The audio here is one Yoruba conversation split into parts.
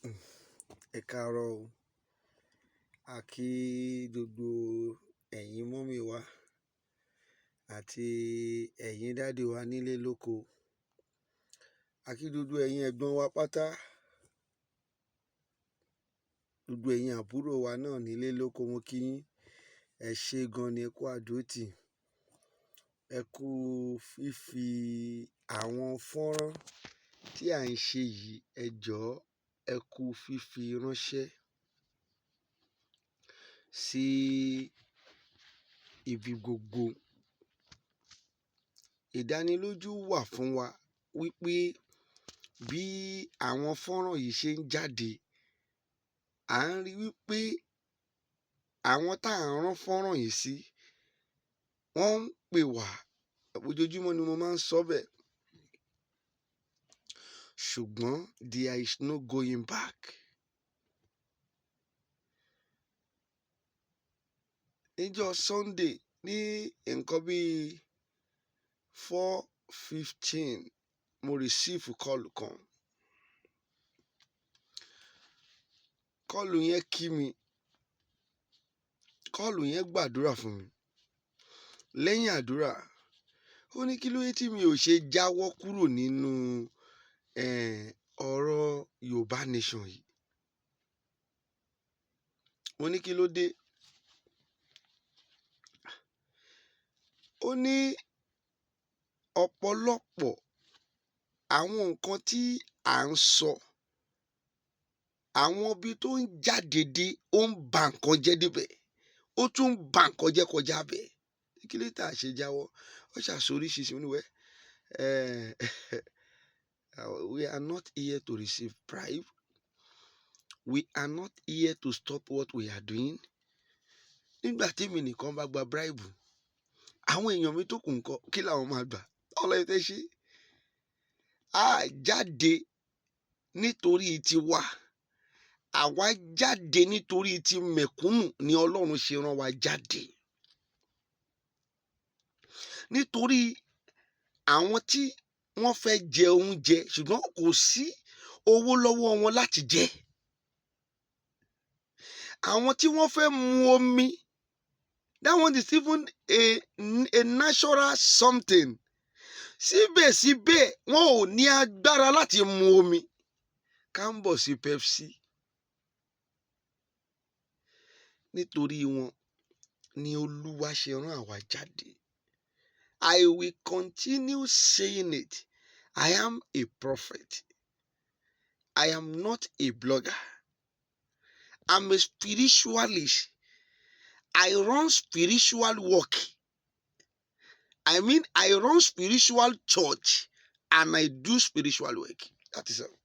Ẹ káàárọ̀ o. A kí gbogbo ẹ̀yin mọ́mì wa àti ẹ̀yin dádì wa nílé lóko. A kí gbogbo ẹ̀yin ẹ̀gbọ́n wa pátá, gbogbo ẹ̀yin àbúrò wa náà nílé lóko. Mo kí yín, ẹ ṣé gan ni, ẹ kú àdúrótì, ẹ kú fífi àwọn fọ́nrán tí à ń ṣe yìí, ẹ jọ̀ọ́ ẹ kú fífi ránṣẹ́ sí ibi gbogbo. Ìdánilójú wà fún wa wípé bí àwọn fọ́nrán yìí ṣe ń jáde, à ń rí wípé àwọn tá à ń rán fọ́nrán yìí sí, wọ́n ń pè wá, ojoojúmọ́ ni mo máa ń sọ bẹ́ẹ̀, ṣùgbọ́n there is no going back. Níjọ́ Sunday ní nǹkan bíi 4:15 mo receive call kan. Kọ́ọ̀lù yẹn kí mi, kọ́ọ̀lù yẹn gbàdúrà fún mi. Lẹ́yìn àdúrà, ó ní kí ló dé tí mi ò ṣe jáwọ́ kúrò nínú ọ̀rọ̀ Yorùbá nation yìí. Mo ní kí ló dé? Ó ní ọ̀pọ̀lọpọ̀ àwọn nǹkan tí à ń sọ, àwọn ibi tó ń jáde dé, ó ń ba nǹkan jẹ́ débẹ̀, ó tún ń ba nǹkan jẹ́ kọjá bẹ̀. Kí ló tà ṣe jáwọ́? Ó ṣàṣoríṣiríṣi oníwẹ̀. We are not here to receive bribe. We are not here to stop what we are doing. Nígbà tí mi nìkan bá gba bribe, àwọn èèyàn mi tó kù ńkọ́, kí làwọn máa gbà? Ọlọ́run tẹ́ ṣe. A jáde nítorí tiwa, àwa jáde nítorí ti mẹ̀kúnnù ni Ọlọ́run ṣe rán wa jáde. Nítorí àwọn tí wọ́n fẹ́ jẹ oúnjẹ ṣùgbọ́n kò sí owó lọ́wọ́ wọn láti jẹ. Àwọn tí wọ́n fẹ́ mu omi, that one is even a natural something. Síbẹ̀síbẹ̀ wọn ò ní agbára láti mu omi. Ká ń bọ̀ sí Pepsi. Nítorí wọn ni Olúwa ṣe rán àwa jáde. I will continue saying it. I am a prophet. I am not a blogger. I'm a spiritualist. I run spiritual work. I mean, I run spiritual church and I do spiritual work. That is all.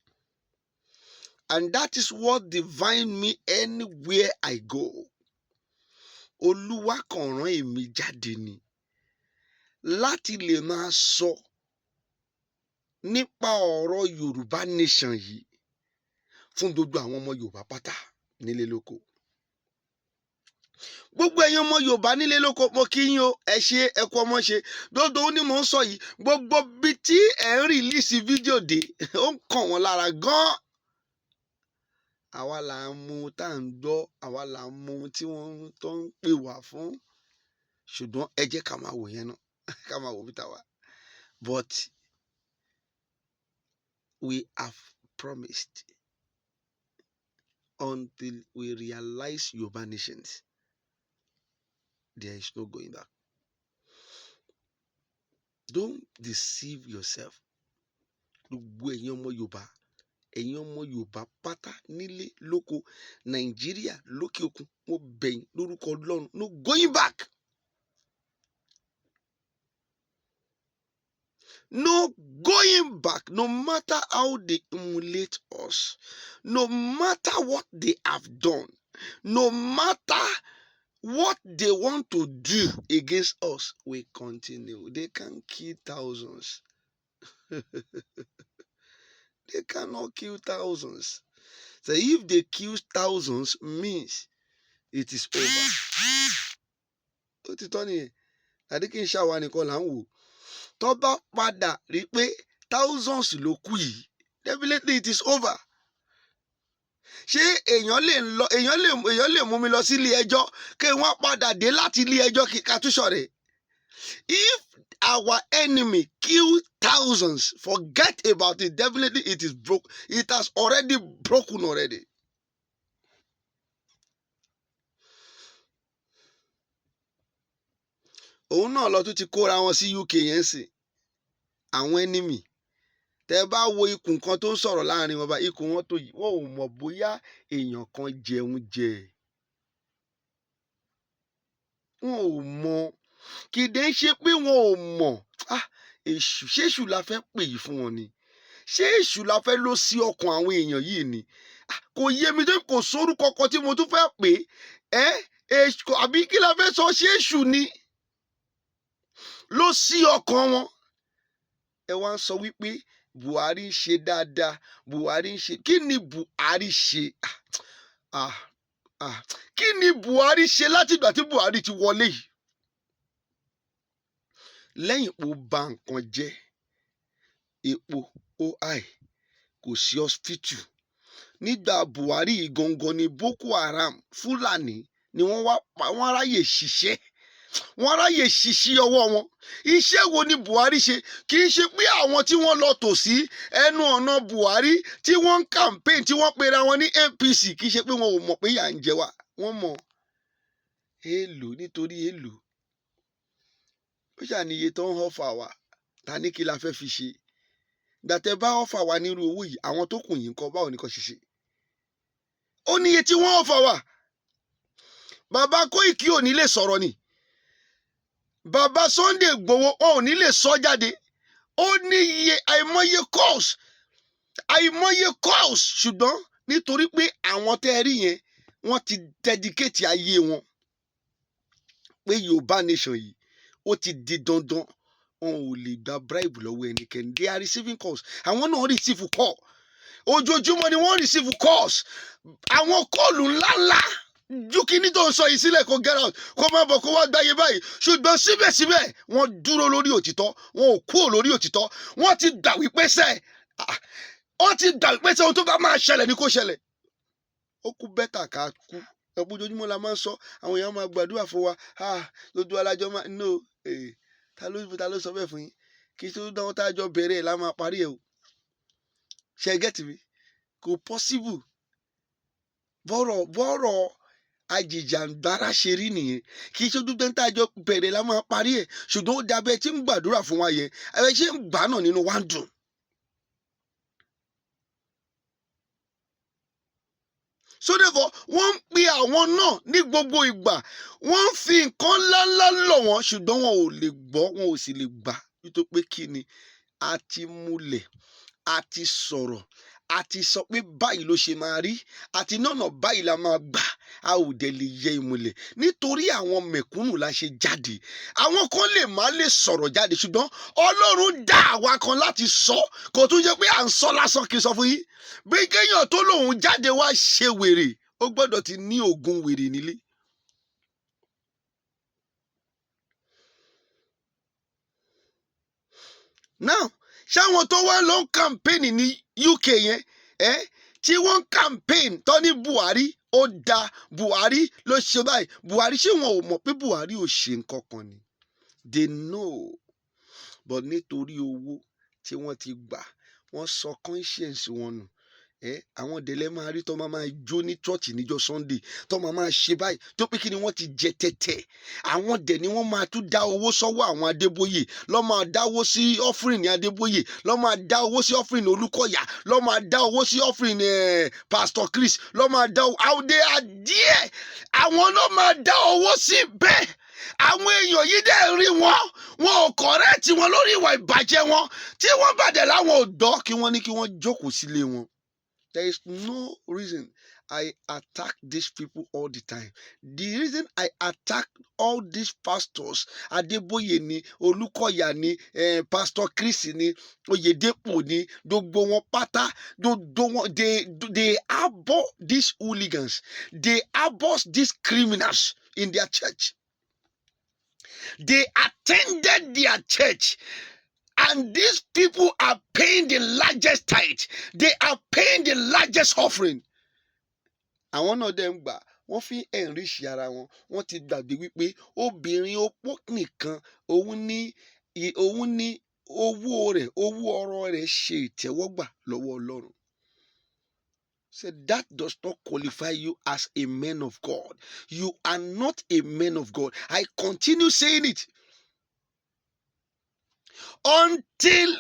And that is what defines me anywhere I go. Olúwa kàn rán èmi jáde ni láti lè máa sọ nípa ọ̀rọ̀ Yorùbá nation yìí fún gbogbo àwọn ọmọ Yorùbá pátá nílé lóko. Gbogbo ẹ̀yin ọmọ Yorùbá nílé lóko, mo kí yín o, ẹ ṣé, ẹ kú ọmọ ṣe. Gbogbo ó ní mò ń sọ yìí, gbogbo bí tí ẹ ń rìlíìsì fídíò dé, ó ń kàn wọ́n lára gan-an. Àwa là ń mú tá à ń gbọ́, àwa là ń mú tí wọ́n tó ń pè wá fún. Ṣùgbọ́n ẹ jẹ́ ká máa wò yẹn náà, ká máa wò bí tàwa. But we have promised until we realize Yorùbá nations, there is no going back. Don't deceive yourself. Gbogbo ẹ̀yin ọmọ Yorùbá, ẹ̀yin ọmọ Yorùbá pátá nílé lóko, Nàìjíríà lókè òkun, mo bẹ̀ yín lórúkọ Ọlọ́run, no going back. No going back, no matter how they humiliate us, no matter what they have done, no matter what they want to do against us, we continue. They can kill thousands. They cannot kill thousands. So if they kill thousands, means it is over. Ó ti tọ́ nìyẹn. Àdé kí n ṣàwà nìkan là ń wò. Tó bá padà rí pé thousands ló kú yìí, definitely it is over. ṣé èèyàn lè mú mi lọ sí ilé ẹjọ́ kí wọ́n padà dé láti ilé ẹjọ́ kí ká tún ṣọ̀rẹ́? If our enemy kill thousands, forget about it. Definitely it is broke. It has already broken already. Òun náà lọ tún ti kóra wọn sí UK yẹn sí àwọn enemy. Tẹ́ bá wo ikùn kan tó ń sọ̀rọ̀ láàrin wọn bá ikùn wọn tó yìí, wọn ò mọ̀ bóyá èèyàn kan jẹun jẹ. Wọn ò mọ̀, kìdé ń ṣe pé wọn ò mọ̀. Èṣù, ṣé èṣù la fẹ́ pè yìí fún wọn ni? Ṣé èṣù la fẹ́ lọ sí ọkàn àwọn èèyàn yìí ni? Kò yé mi tó kò sórúkọ kan tí mo tún fẹ́ pè èṣù àbí kí la fẹ́ sọ, ṣé èṣù ni ló sí ọkàn wọn? Ẹ wá ń sọ wípé Buhari ń ṣe dáadáa, Buhari ń ṣe, kí ni Buhari ṣe? Kí ni Buhari ṣe láti ìgbà tí Buhari ti wọlé yìí? Lẹ́yìn epo bà nǹkan jẹ́, epo OI, kò sí hospital. Nígbà Buhari gangan ni Boko Haram Fúlàní ni wọ́n ráyè ṣiṣẹ́. Wọ́n ráyè ṣiṣẹ́ ọwọ́ wọn. Iṣẹ́ wo ni Buhari ṣe? Kì í ṣe pé àwọn tí wọ́n lọ tò sí ẹnu ọ̀nà Buhari tí wọ́n ń campaign tí wọ́n pera wọn ní APC, kì í ṣe pé wọn ò mọ̀ pé ìyà ń jẹ wá. Wọ́n mọ̀. Èèlò nítorí èèlò. Ó ṣàníye tó ń họ́fà wá. Ta ní kí la fẹ́ fi ṣe? Gbàtẹ́ bá họ́fà wá nírú owó yìí, àwọn tó kù yìí ń kọ́ báwo ni kò ṣe ṣe? Ó níye tí wọ́n họ́fà wá. Bàbá Kóìkí ò ní lè sọ̀rọ̀ ni. Bàbá Sunday Igboho ò ní lè sọ jáde. Ó ní iye àìmọye calls ṣùgbọ́n nítorí pé àwọn tẹ́ rí yẹn wọ́n ti dedicate ayé wọn pé Yorùbá nation yìí ó ti di dandan, wọn ò lè gba bribe lọ́wọ́ ẹnikẹ́ni. They are receiving calls. Àwọn náà receive call. Ojoojúmọ́ ni wọ́n receive calls. Àwọn kọ́ọ̀lù ńláńlá ju kíní tó ń sọ yìí sílẹ̀ kó get out, kó má bọ̀ kó wá gbáyé báyìí. Ṣùgbọ́n síbẹ̀síbẹ̀ wọ́n dúró lórí òtítọ́, wọn ò kúrò lórí òtítọ́. Wọ́n ti gbà wípé ohun tó bá máa ṣẹlẹ̀ ni kó ṣẹlẹ̀. Ó kú bẹ́tà ká kú. Ojoojúmọ́ la máa ń sọ, àwọn èèyàn máa gbàdúrà fún wa. Lójú alájọ máa no. Ta ló sọ bẹ́ẹ̀ fún yín? Kì í ṣe ó dáwọn tá a jọ bẹ̀rẹ̀ la máa parí ẹ̀ o. Ṣé ẹ get mi? Kò possible. Bọ́rọ̀ ajìjàǹgbara ṣe rí nìyẹn. Kì í ṣe dúdú tá a jọ bẹ̀rẹ̀ la máa parí ẹ̀. Ṣùgbọ́n ó dàbẹ́ tí ń gbàdúrà fún wa yẹn. Ẹ ṣe ń gbà náà nínú wa ń dùn. So therefore, wọ́n ń pe àwọn náà ní gbogbo ìgbà. Wọ́n ń fi nǹkan ńláńlá lọ̀ wọ́n ṣùgbọ́n wọn ò lè gbọ́, wọn ò sì lè gbà. Nítorí pé kí ni? A ti múlẹ̀, a ti sọ̀rọ̀, a ti sọ pé báyìí ló ṣe máa rí, àti nọ́nà báyìí la máa gbà. A ò dẹ̀ lè yẹ ìmùlẹ̀. Nítorí àwọn mẹ̀kúnnù la ṣe jáde. Àwọn kan lè má lè sọ̀rọ̀ jáde ṣùgbọ́n Ọlọ́run dá àwa kan láti sọ. Kò tún jẹ́ pé à ń sọ lásán, kí n sọ fún yín. Bí kéèyàn tó lòun jáde wá ṣe wèrè, ó gbọ́dọ̀ ti ní oògùn wèrè nílé. Now, ṣáwọn tó wá lọ ń campaign ní UK yẹn, tí wọ́n ń campaign tó ní Buhari ó da, Buhari ló ṣe báyìí, Buhari ṣé wọn ò mọ̀ pé Buhari ò ṣe nǹkan kan ni? They know, but nítorí owó tí wọ́n ti gbà, wọ́n sọ conscience wọn nù. Àwọn dẹ̀lẹ́ máa rí tó máa jó ní church níjọ́ Sunday, tó máa ṣe báyìí tó pé kí ni wọ́n ti jẹ tẹ́tẹ́. Àwọn dẹ̀ ni wọ́n máa tún dá owó sọ́wọ́ àwọn Adébóyè, lọ́ máa dáwó sí offering ní Adébóyè, lọ́ máa dá owó sí offering Olúkọ̀yà, lọ́ máa dá owó sí offering Pastor Chris, lọ́ máa dá owó they are there. Àwọn ló máa dá owó sí bẹ́ẹ̀. Àwọn èèyàn yìí dẹ̀ rí wọn ò correct wọn lórí ìwà ìbàjẹ́ wọn. Tí wọ́n bàdẹ̀ láwọn ò dọ́ kí wọ́n ní kí wọ́n jókòó sílé wọn. There is no reason I attack these people all the time. The reason I attack all these pastors, Adeboye ni, Olukoya ni, Pastor Chris ni, Oyedepo ni, gbogbo wọn pátá, gbogbo wọn, they harbor these hooligans. They harbor these criminals in their church. They attended their church. And these people are paying the largest tithe. They are paying the largest offering. àwọn náà dẹ̀ ń gbà wọ́n fi enrich ara wọn. Wọ́n ti gbàgbé wípé obìnrin opó nìkan òun ní owó ọrọ̀ rẹ̀ ṣe ìtẹ́wọ́gbà lọ́wọ́ Ọlọ́run. So that does not qualify you as a man of God. You are not a man of God. I continue saying it until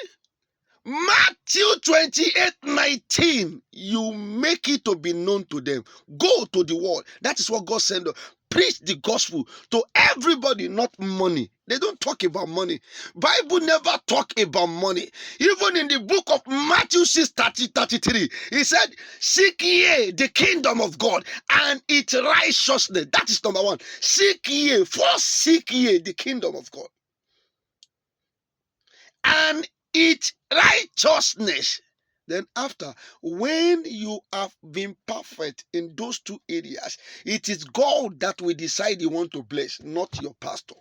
Matthew 28:19, you make it to be known to them. Go to the world. That is what God sent us. Preach the gospel to everybody, not money. They don't talk about money. Bible never talk about money. Even in the book of Matthew 6:33, he said, seek ye the kingdom of God and its righteousness. That is number one. Seek ye, first seek ye the kingdom of God and its righteousness. Then after, when you have been perfect in those two areas, it is God that will decide you want to bless, not your pastor.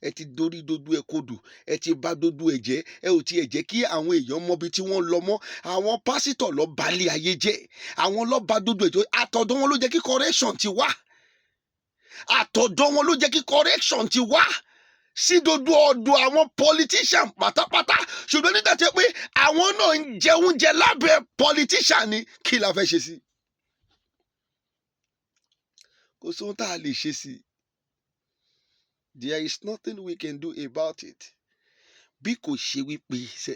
Ẹ ti dórí dodo ẹ kodò, ẹ ti bà dodo ẹ jẹ́, ẹ ò tiẹ̀ jẹ́ kí àwọn èèyàn mọ ibi tí wọ́n lọ mọ́. Àwọn pásítọ̀ lọ balẹ̀ ayé jẹ́, àwọn lọ bà dodo ẹ jẹ́. Àtọ̀dọ̀ wọn ló jẹ́ kí correction ti wá. Àtọ̀dọ̀ wọn ló jẹ́ kí correction ti wá. Sí dodo ọ̀dọ̀ àwọn politician pátápátá. Ṣùgbọ́n nígbà tí pé àwọn náà ń jẹ oúnjẹ lábẹ́ politician ni, kí la fẹ́ ṣe sí? Kò sóhun tá a lè ṣe sí. There is nothing we can do about it. Bí kò ṣe wípé ṣe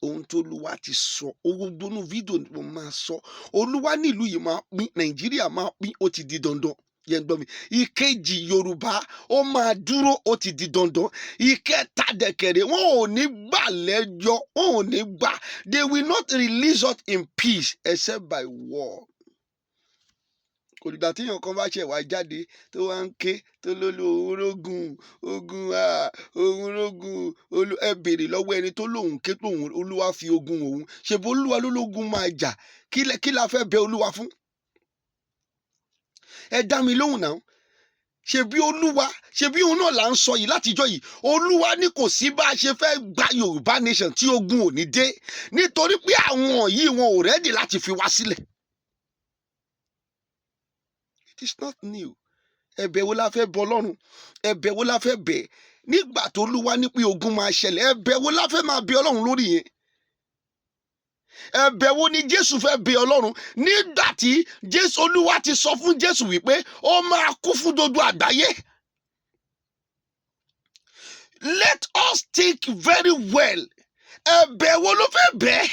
ohun tó Olúwa ti sọ, owó gbónú fídíò ni mo máa sọ. Olúwa ní ìlú yìí máa pín, Nàìjíríà máa pín, ó ti di dandan. Yẹn gbọ́ mi. Ìkejì Yorùbá ó máa dúró, ó ti di dandan. Ìkẹta dẹ̀kẹ̀rẹ̀ wọn ò ní gbà lẹ́jọ́, wọn ò ní gbà. They will not release us in peace except by war. Kò dìgbà tí èèyàn kan bá ṣẹ̀ wá jáde tó wá ń ké tó lólu òun rógun ẹ béèrè lọ́wọ́ ẹni tó lóun ké tóun Olúwa fi ogun òun. Ṣèbí Olúwa lólógun máa jà, kí la fẹ́ bẹ Olúwa fún? Ẹ dá mi lóhùn náà. Ṣèbí Olúwa, ṣèbí òun náà là ń sọ yìí látijọ́ yìí. Olúwa ní kò sí bá a ṣe fẹ́ gba Yorùbá nation tí ogun ò ní dé, nítorí pé àwọn yìí wọn ò rẹ́dì láti fi wá sílẹ̀. It is not new. Ẹ̀bẹ̀ wo la fẹ́ bọ Ọlọ́run? Ẹ̀bẹ̀ wo la fẹ́ bẹ̀? Nígbà tó Olúwa ní pé ogun máa ṣẹlẹ̀, ẹ̀bẹ̀ wo la fẹ́ máa bẹ Ọlọ́run lórí yẹn? Ẹ̀bẹ̀ wo ni Jésù fẹ́ bẹ Ọlọ́run nígbà tí Olúwa ti sọ fún Jésù wípé ó máa kú fún gbogbo àgbáyé? Let us think very well. Ẹ̀bẹ̀ wo ló fẹ́ bẹ̀?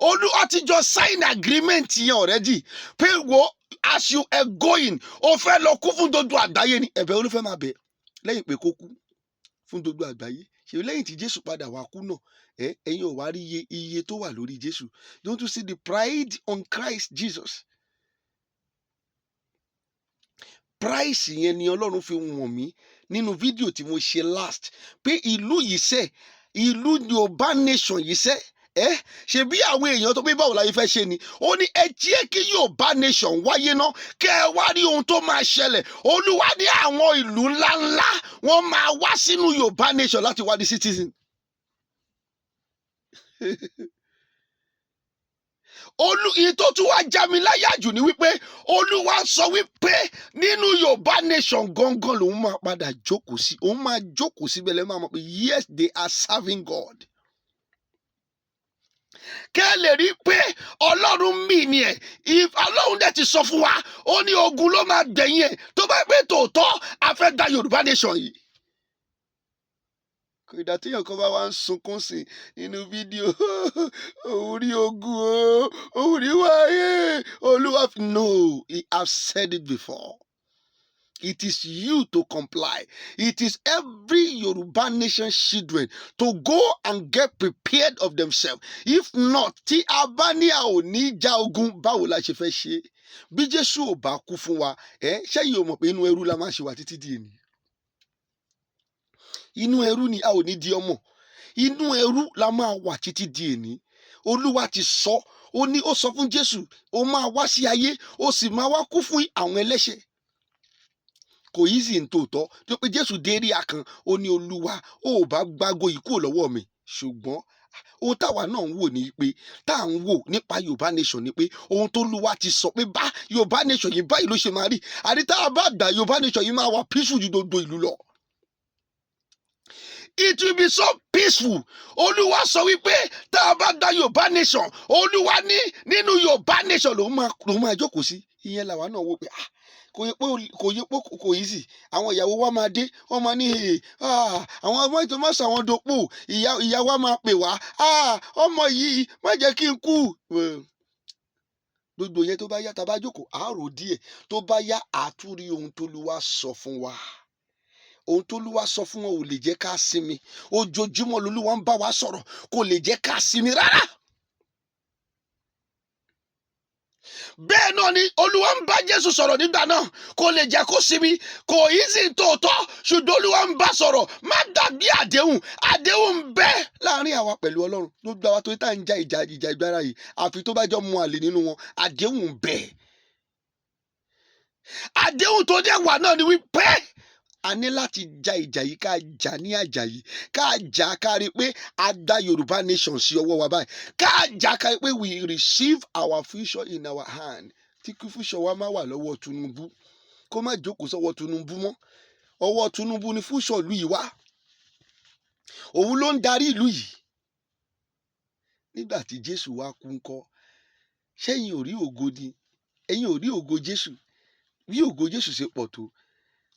Olúwa ti jọ sign agreement yẹn already pé wo as you are going, ó fẹ́ lọ kú fún gbogbo àgbáyé ni. Ẹ̀bẹ̀ wo ló fẹ́ máa bẹ̀ lẹ́yìn pé kó kú fún gbogbo àgbáyé? Ṣé lẹ́yìn tí Jésù padà wá kú náà, ẹ̀yin ò wá rí iye tó wà lórí Jésù? Don't you see the pride on Christ Jesus? Price yẹn ni Ọlọ́run fi wọ̀n mí nínú fídíò tí mo ṣe last pé ìlú yìí ṣe, ìlú Yorùbá nation yìí ṣe, ṣe bí àwọn èèyàn tó pé báwo la yìí fẹ́ ṣe ni. Ó ní ẹ jẹ́ kí Yorùbá nation wáyé náà kẹ́ ẹ wá rí ohun tó máa ṣẹlẹ̀. Olúwa ní àwọn ìlú ńláńlá wọ́n máa wá sínú Yorùbá nation láti wá di citizen. Ìyí tó tún wá já mi láyà jù ni wípé Olúwa sọ wípé nínú Yorùbá nation gangan lòun máa padà jókòó sí. Òun máa jókòó síbẹ̀ lẹ́ẹ̀ máa mọ̀ pé yes, they are serving God. Kẹ́ lè rí pé Ọlọ́run mí ni ẹ̀. If Ọlọ́run dẹ̀ ti sọ fún wa, ó ní ogun ló máa gbẹ̀yìn ẹ̀ tó bá pé tòótọ́ a fẹ́ da Yorùbá nation yìí. Kò ìdá tí èèyàn kan bá wá ń sunkún sí nínú fídíò, òun rí ogun o, òun rí wáyé Olúwa. No, he has said it before. It is you to comply. It is every Yoruba nation children to go and get prepared of themselves. If not, tí a bá ní a ò ní já ogun, báwo la ṣe fẹ́ ṣe? Bí Jésù ò bá kú fún wa, ṣé yìí ò mọ̀ pé inú ẹrú la máa ṣe wà títí di èní? Inú ẹrú ni a ò ní di ọmọ. Inú ẹrú la máa wà títí di èní. Olúwa ti sọ, ó sọ fún Jésù, ó máa wá sí ayé, ó sì máa wá kú fún àwọn ẹlẹ́ṣẹ̀. Kò easy ní tòótọ́ tó pé Jésù dé rí àkàn, ó ní Olúwa ó bá gbágo yìí kúrò lọ́wọ́ mi, ṣùgbọ́n ohun táwa náà ń wò ní pé tá à ń wò nípa Yorùbá nation ni pé ohun tó Olúwa ti sọ pé bá Yorùbá nation yìí báyìí ló ṣe máa rí, àti tá a bá gbà Yorùbá nation yìí máa wà peaceful ju gbogbo ìlú lọ. It will be so peaceful. Olúwa sọ wípé tá a bá gba Yorùbá nation, Olúwa ní nínú Yorùbá nation lòun máa jókòó sí. Ìyẹn làwa náà wò pé kò yẹ pé kò yí sí. Àwọn ìyàwó wa máa dé, wọ́n máa ní àwọn ọmọ ètò máa sọ àwọn dopò, ìyá wa máa pè wá, ọmọ yìí má jẹ́ kí n kú. Gbogbo yẹn tó bá yá, tá a bá jókòó àárò díẹ̀, tó bá yá àtúrí ohun tó Olúwa sọ fún wa. Ohun tó Olúwa sọ fún wọn ò lè jẹ́ ká sinmi. Ojoojúmọ́ l'Olúwa ń bá wa sọ̀rọ̀, kò lè jẹ́ ká sinmi rárá. Bẹ́ẹ̀ náà ni Olúwa ń bá Jésù sọ̀rọ̀ nígbà náà, kò lè jẹ́ kó sinmi. Kò yí sí tòótọ́, ṣùgbọ́n Olúwa ń bá sọ̀rọ̀. Má dàbí àdéhùn ń bẹ láàrin àwa pẹ̀lú Ọlọ́run. Gbogbo àwa tó tá ń ja ìjà ìgbára yìí, àfi tó bá jọ mu àlè nínú wọn, àdéhùn ń bẹ. Àdéhùn tó dẹ̀ wà náà ni wípé a ní láti ja ìjà yìí, ká jà ní àjà yìí, ká jà ká rí pé a dá Yorùbá nation sí ọwọ́ wa báyìí, ká jà ká rí pé we receive our future in our hand. Tí kí future wa máa wà lọ́wọ́ Tunubu, kó má jókòó sọ́wọ́ Tunubu mọ́. Ọwọ́ Tunubu ni future ìlú yìí wà. Òun ló ń darí ìlú yìí. Nígbà tí Jésù wá kú ńkọ́, ṣẹ́yìn ò rí ògo ni? Ẹ̀yin ò rí ògo Jésù? Bí ògo Jésù ṣe pọ̀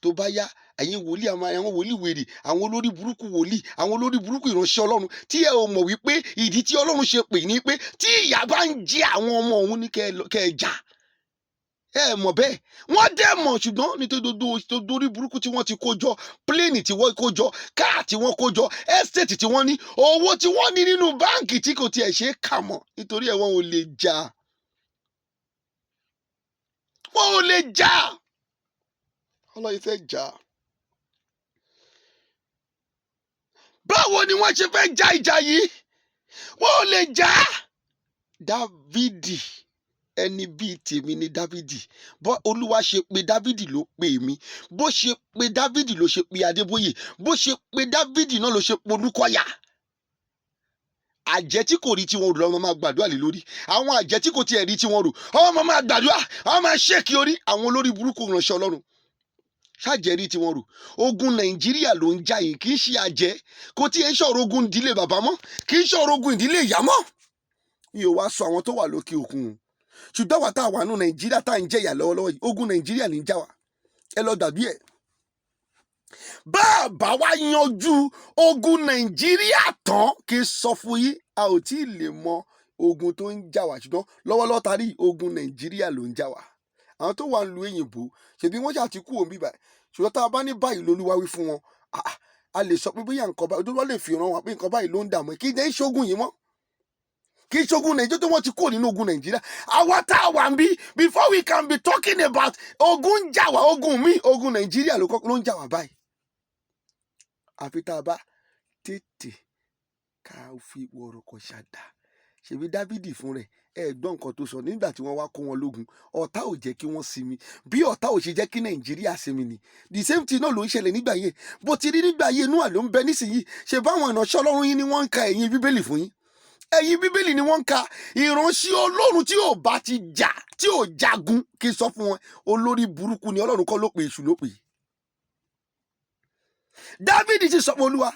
tó bá yá, ẹ̀yin wòlíì, àwọn wòlíì wèrè, àwọn olórí burúkú wòlíì, àwọn olórí burúkú ìránṣẹ́ Ọlọ́run, tí ẹ ò mọ̀ wípé ìdí tí Ọlọ́run ṣe pè ní pé tí ìyà bá ń jẹ àwọn ọmọ òun ní kẹ́ ẹ jà. Ẹ mọ̀ bẹ́ẹ̀. Wọ́n dẹ̀ mọ̀, ṣùgbọ́n nítorí orí burúkú tí wọ́n ti kó jọ, pléènì tí wọ́n kó jọ, káà tí wọ́n kó jọ, ẹ́stéètì tí wọ́n ní, owó tí wọ́n ní nínú báǹkì tí kò tiẹ̀ ṣe é kà mọ́, nítorí ẹ̀ wọ́n ò lè jà. Wọ́n ò lè jà. Ọlọ́run fẹ́ jà. Báwo ni wọ́n ṣe fẹ́ jà ìjà yìí? Wọ́n ò lè jà. Dávìdì, ẹni bíi tèmi ni Dávìdì. Bó Olúwa ṣe pè Dávìdì ló pè mí. Bó ṣe pè Dávìdì ló ṣe pè Adébóyè. Bó ṣe pè Dávìdì náà ló ṣe pè Olúkọ̀yà. Àjẹ́ tí kò rí tí wọ́n rò lọ́wọ́ máa gbàdúrà lé lórí. Àwọn àjẹ́ tí kò tiẹ̀ rí tí wọ́n rò, ọmọ máa gbàdúrà, ọmọ máa ṣèkì orí. Àwọn olórí burúkú ìránṣẹ́ Ọlọ́run ṣàjẹ́rí tí wọ́n rò. Ogun Nàìjíríà ló ń jà yìí, kì í ṣe àjẹ́. Kò tí ẹ ń ṣọ̀rọ̀ ogun ìdílé bàbá mọ́, kì í ṣọ̀rọ̀ ogun ìdílé ìyá mọ́. Mi ò wá sọ àwọn tó wà lókè òkun. Ṣùgbọ́n àwa tá a wà nù Nàìjíríà tá à ń jẹ̀yà lọ́wọ́lọ́wọ́ yìí, ogun Nàìjíríà ní í jà wá. Ẹ lọ dàbí ẹ̀. Bàbá wa yanjú ogun Nàìjíríà tán, kí n sọ fún yín, a ò tí ì lè mọ ogun tó ń jà wá. Ṣùgbọ́n lọ́wọ́lọ́wọ́ tarí ogun Nàìjíríà ló ń jà wá. Àwọn tó wà ń lu òyìnbó, ṣèbí wọ́n ṣáà ti kú òun bíbá. Ṣùgbọ́n tá a bá ní báyìí l'Olúwa wí fún wọn, a lè sọ pé bóyá nǹkan báyìí, Olúwa lè fi ràn wọ́n pé nǹkan báyìí ló ń dààmú. Kì í dẹ́ ṣógun yìí mọ́. Kì í ṣógun Nàìjíríà tó wọ́n ti kúrò nínú ogun Nàìjíríà. Àwa tá a wà ń bí, before we can be talking about ogun ń jà wá, ogun Nàìjíríà ló ń jà wá báyìí. Àfi tá a bá tètè ká fi wọ̀rọ̀kọ̀ ṣàdá. Ṣèbí Dávìdì fún rẹ̀, gbọ́ nǹkan tó sọ nígbà tí wọ́n wá kó wọn lógun. Ọ̀tá ò jẹ́ kí wọ́n sinmi. Bí ọ̀tá ò ṣe jẹ́ kí Nàìjíríà sinmi ni. The same thing náà ló ń ṣẹlẹ̀ nígbà yẹn. Bó ti rí nígbà yẹn, Nóà ló ń bẹ nísìnyí. Ṣé báwọn ìránṣẹ́ Ọlọ́run yín ni wọ́n ń ka ẹ̀yìn Bíbélì fún yín? Ẹ̀yìn Bíbélì ni wọ́n ń ka. Ìránṣẹ́ Ọlọ́run tí ò bá ti jà, tí ò jagun, kí n sọ fún wọn, olórí burúkú ni. Ọlọ́run kọ́ ló pè, èṣù ló pè. Dávìdì ti sọ pé Olúwa,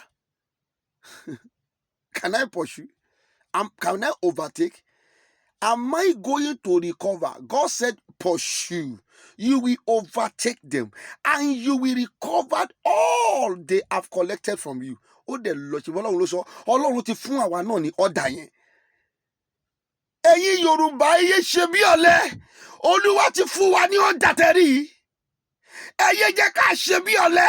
can I pursue? Can I overtake? Am I going to recover? God said, pursue. You will overtake them and you will recover all they have collected from you. Ó dẹ̀ lọ ṣe Ọlọ́run ló sọ. Ọlọ́run ti fún àwa náà ní ọ̀dà yẹn. Ẹ̀yin Yorùbá, ẹyẹ ṣe bí ọ̀lẹ. Olúwa ti fún wa ní ọ̀dà tẹ̀rí. Ẹyẹ jẹ́ ká ṣe bí ọ̀lẹ.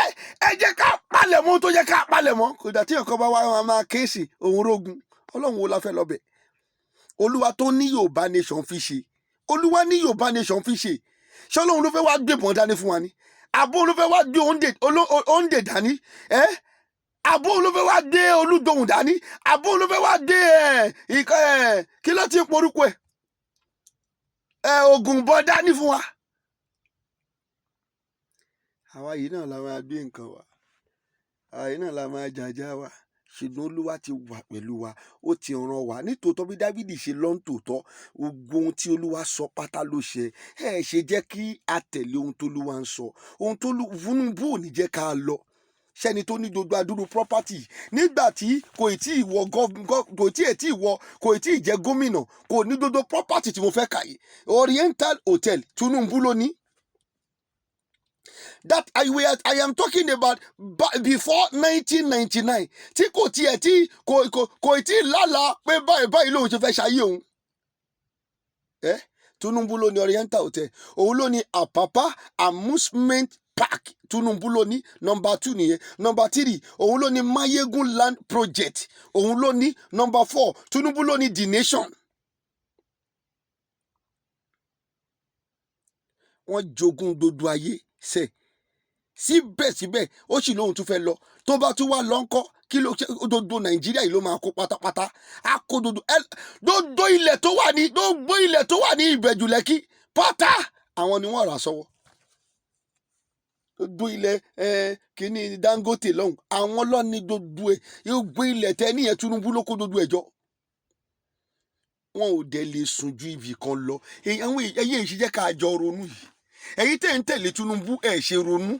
Ẹ jẹ́ ká palẹ̀mọ́ tó yẹ ká palẹ̀mọ́. Kò dà tí nǹkan bá wá wọn máa kéèsì òun rógun. Ọlọ́run wo la fẹ́ lọ bẹ̀? Olúwa tó ní Yorùbá nation fi ṣe. Olúwa ní Yorùbá nation fi ṣe. Ṣé Ọlọ́run ló fẹ́ wá gbé ìbọn dání fún wa ni? Àbó ló fẹ́ wá gbé òǹdè dání? Àbó ló fẹ́ wá gbé olúdohùn dání? Àbó ló fẹ́ wá gbé kí ló ti ń porúkọ ẹ̀? Ògùn bọ́ dání fún wa. Àwa yìí náà la máa gbé nǹkan wa. Àwa yìí náà la máa jàjà wa. ṣùgbọ́n Olúwa ti wà pẹ̀lú wa, ó ti ràn wá nítòótọ́ bí Dáfídì ṣe lọ nítòótọ́ gbogbo ohun tí Olúwa sọ pátá ló ṣe. Ẹ ṣe jẹ́ kí a tẹ̀lé ohun tó Olúwa ń sọ. Ohun tó Tinubu ò ní jẹ́ ká lọ sẹ́ni tó ní gbogbo adúrú property nígbà tí kò tí ì wọ kò tí ì jẹ́ gómìnà, kò ní gbogbo property tí mo fẹ́ kà yìí. Oriental Hotel Tinubu ló ní. That I am talking about before 1999 tí kò tí ì lálàá pé báyìí lòun ṣe fẹ́ ṣayé òun. Tinubu ló ní Oriental Hotel, òun ló ní Apapa Amusement Park, Tinubu ló ní. Number 2 nìyẹn. Number 3 òun ló ní Mayegun Land Project, òun ló ní. Number 4 Tinubu ló ní The Nation. Wọ́n jogún gbogbo ayé sẹ́ẹ̀. Síbẹ̀síbẹ̀ ó sì lóhun tún fẹ́ lọ. Tó bá tún wá lọ ńkọ́, kí ló ṣe gbogbo Nàìjíríà yìí ló máa kó pátápátá. A kó gbogbo ilẹ̀ tó wà ní Ìbẹ̀jú Lẹ́kì pátá àwọn ni wọ́n rà sọ́wọ́. Gbogbo ilẹ̀ kìíní Dangote lọ́hùn àwọn lọ́ni gbogbo ẹ̀. Gbogbo ilẹ̀ tẹ́ níyẹn Tinubu ló kó gbogbo ẹ̀ jọ. Wọn ò dẹ̀ lè sùn ju ibì kan lọ. Ẹ̀yin èyí jẹ́ ká jọ ronú yìí. Ẹ̀yin tẹ́ ń tẹ̀lé Tinubu ẹ̀ ṣe ronú.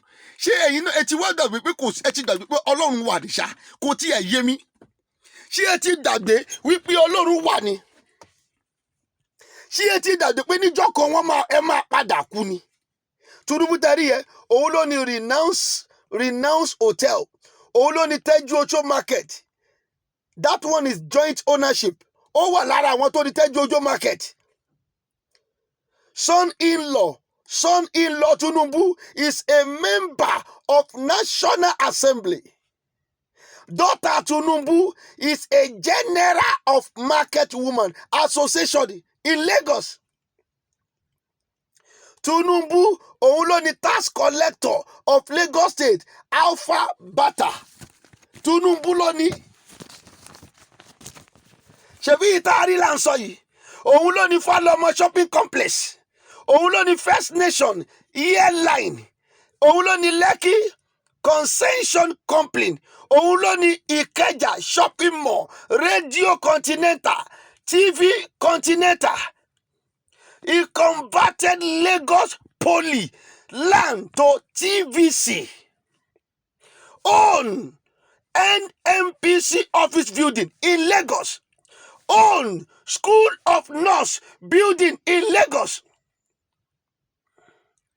Ṣé ẹ̀yin náà ẹ ti wá gbàgbé pé ẹ ti gbàgbé pé Ọlọ́run wà ní ṣá? Kò tí ẹ̀ yé mi. Ṣé ẹ ti gbàgbé wípé Ọlọ́run wà ní? Ṣé ẹ ti gbàgbé pé níjọ́ kan ẹ máa padà kú ni? Tinubu tẹ̀rí ẹ, òun ló ní Renounce Hotel, òun ló ní Teju Ocho Market. That one is joint ownership. Ó wà lára àwọn tó ní Teju Ocho Market. Son-in-law Tinubu is a member of National Assembly. Daughter Tinubu is a general of Market Women Association in Lagos. Tinubu òun ló ní tax collector of Lagos State Alpha Bata. Tinubu ló ní. Ṣebí ìtaari là ń sọ yìí. Òun ló ní Falomo shopping complex. Òun ló ní First Nation Airline. Òun ló ní Lekki Concession Company. Òun ló ní Ìkẹjà shopping mall, Radio Continental, TV Continental. He converted Lagos Poly land to TVC. Own NMPC office building in Lagos. Own School of Nurse building in Lagos.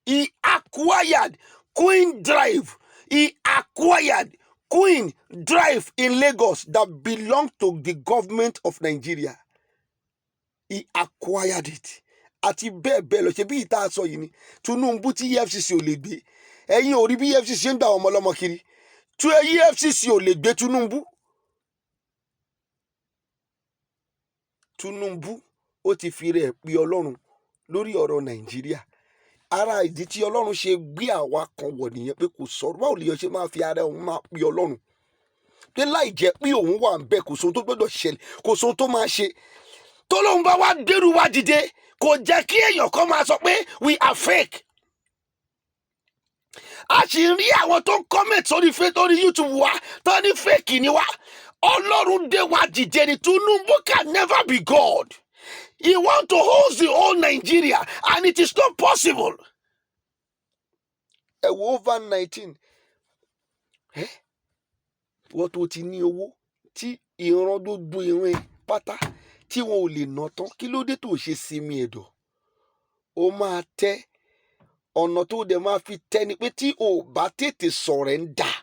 He acquired Queen Drive. He acquired Queen Drive in Lagos that belonged to the government of Nigeria. He acquired it. Àti bẹ́ẹ̀ bẹ́ẹ̀ lọ ṣe bí ìta sọ yìí ni Tinubu tí EFCC ò lè gbé. Ẹ̀yin ò rí bí EFCC ń gba ọmọ ọlọ́mọ kiri. Tí EFCC ò lè gbé Tinubu. Tinubu ó ti fi rẹ̀ pé Ọlọ́run lórí ọ̀rọ̀ Nàìjíríà. Ara ìdí tí Ọlọ́run ṣe gbé àwa kan wọ̀ nìyẹn pé kò sọ̀rọ̀ báwo lè ṣe máa fi ara òun máa pé Ọlọ́run. Pé láì jẹ́ pé òun wà ń bẹ kò sóhun tó gbọ́dọ̀ ṣẹlẹ̀, kò sóhun tó máa ṣe. Tọ́lọ́run bá wá dẹ́rù wá dìde kò jẹ́ kí èèyàn kan máa sọ pé we are fake. A sì rí àwọn tó ń comment sórí YouTube wa tó ní fake ni wá. Ọlọ́run dé wá dìde ni. Tinubu can never be God. He want to host the whole Nigeria and it is not possible. Ẹ wo over 19. Wọ́n tó ti ní owó tí ìran gbogbo ìran pátá tí wọn ò lè ná tán, kí ló dé tó ṣe sinmi ẹ̀dọ̀? Ó máa tẹ́ ọ̀nà tó dẹ̀ máa fi tẹ́ ni pé tí ò bá tètè surrender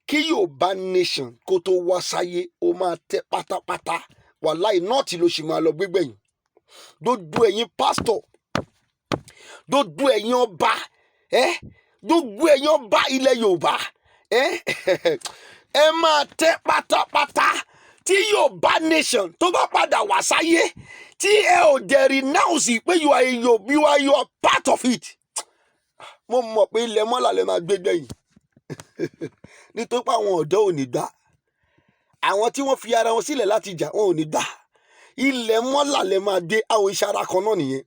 kí Yorùbá nation kó tó wá sáyé, ó máa tẹ́ pátápátá. Wàláì nọ́ọ̀tì ló sì máa lọ gbégbẹ̀yìn. Gbogbo ẹ̀yin pásítọ̀, gbogbo ẹ̀yin ọba, gbogbo ẹ̀yin ọba ilẹ̀ Yorùbá, ẹ máa tẹ́ pátápátá. Tí Yorùbá nation tó bá padà wá sáyé, tí ẹ ò dẹ̀ renounce pé you are part of it. Mo mọ̀ pé ilẹ̀ mọ́là lè máa gbégbẹ̀yìn. Nítorí pé àwọn ọ̀dọ́ ò ní gbà. Àwọn tí wọ́n fi ara wọn sílẹ̀ láti jà wọn ò ní gbà. Ilẹ̀ mọ́là lè máa dé àwọn ìṣara kan náà nìyẹn.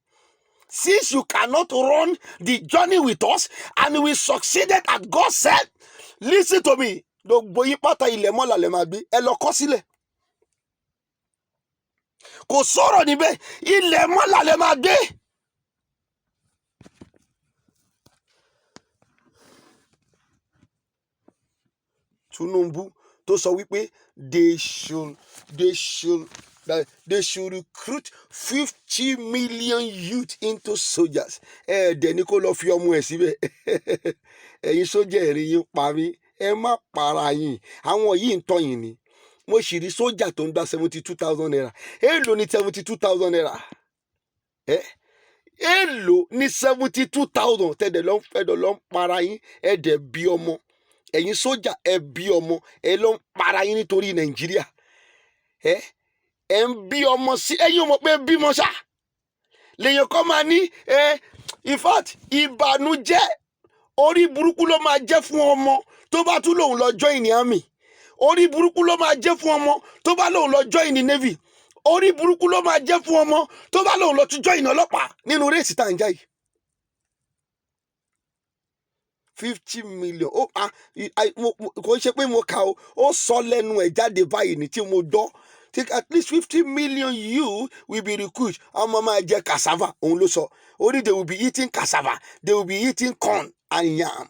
Since you cannot run the journey with us and we succeeded as God said, listen to me. gbogbo yín pátá ilẹ̀ mọ́là lẹ máa gbé, ẹ lọ kọ sílẹ̀. Kò sọ̀rọ̀ níbẹ̀, ilẹ̀ mọ́là lẹ máa gbé. Tunubu tó sọ wípé they should recruit 50 million youth into soldiers. Ẹ̀ẹ́dẹ̀ ni kó lọ fi ọmọ ẹ̀ síbẹ̀. Ẹ̀yin sójà ẹ̀rín yín pa mí, ẹ má para yín, àwọn yìí ń tọ́ yín ni. Mo sì rí sójà tó ń gba 72,000 naira. Èèlò ní 72,000 naira. Èèlò ní 72,000 tẹ̀dẹ̀ lọ ń para yín, ẹ̀ẹ́dẹ̀ bí ọmọ. Ẹ̀yin sójà ẹ bí ọmọ, ẹ lọ ń para yín nítorí Nàìjíríà. Ẹ ń bí ọmọ sí, ẹ̀yin ò mọ̀ pé bímọ ṣá. Lèèyàn kan máa ní in fact ìbànújẹ́ orí burúkú ló máa jẹ́ fún ọmọ tó bá tún lòun lọ join ní army. Orí burúkú ló máa jẹ́ fún ọmọ tó bá lòun lọ join ní navy. Orí burúkú ló máa jẹ́ fún ọmọ tó bá lòun lọ tún join ọlọ́pàá nínú réèsì tá à ń jà yìí. 50 million. Kò ṣe pé mo kà ó sọ lẹ́nu ẹ̀ jáde báyìí ní tí mo gbọ́. At least 50 million you will be recruited. Ọmọ máa jẹ cassava, òun ló sọ. Only they will be eating cassava, they will be eating corn and yam.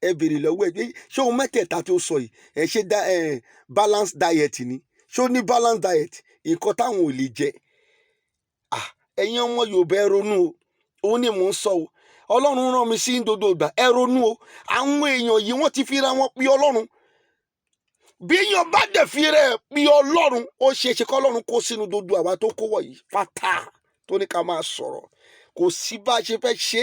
Ẹ bèrè lọ́wọ́ ẹ̀ ṣé ohun mẹ́tẹ̀ẹ̀ta tó sọ yìí ṣe balanced diet ni? Ṣé ó ní balanced diet? Nǹkan táwọn ò lè jẹ. Ẹ̀yin ọmọ Yorùbá ẹ ronú o, òun ni mò ń sọ o. Ọlọ́run rán mi sí dodo ìgbà, ẹ ronú o. Àwọn èèyàn yìí wọ́n ti fira wọn pé Ọlọ́run. Bí èèyàn bá dẹ̀ fi rẹ̀ pé Ọlọ́run, ó ṣeé ṣe kí Ọlọ́run kó sínú dodo àwa tó kó wọ̀nyí pátá tó ní ká máa sọ̀rọ̀. Kò sí bá a ṣe fẹ́ ṣe,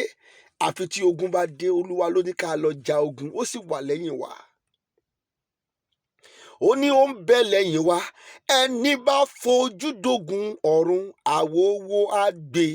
àfi tí ogun bá dé. Olúwa ló ní ká lọ ja ogun, ó sì wà lẹ́yìn wa. Ó ní ó ń bẹ lẹ́yìn wa. Ẹni bá fojú dogun ọ̀run, àwòwò á gbé.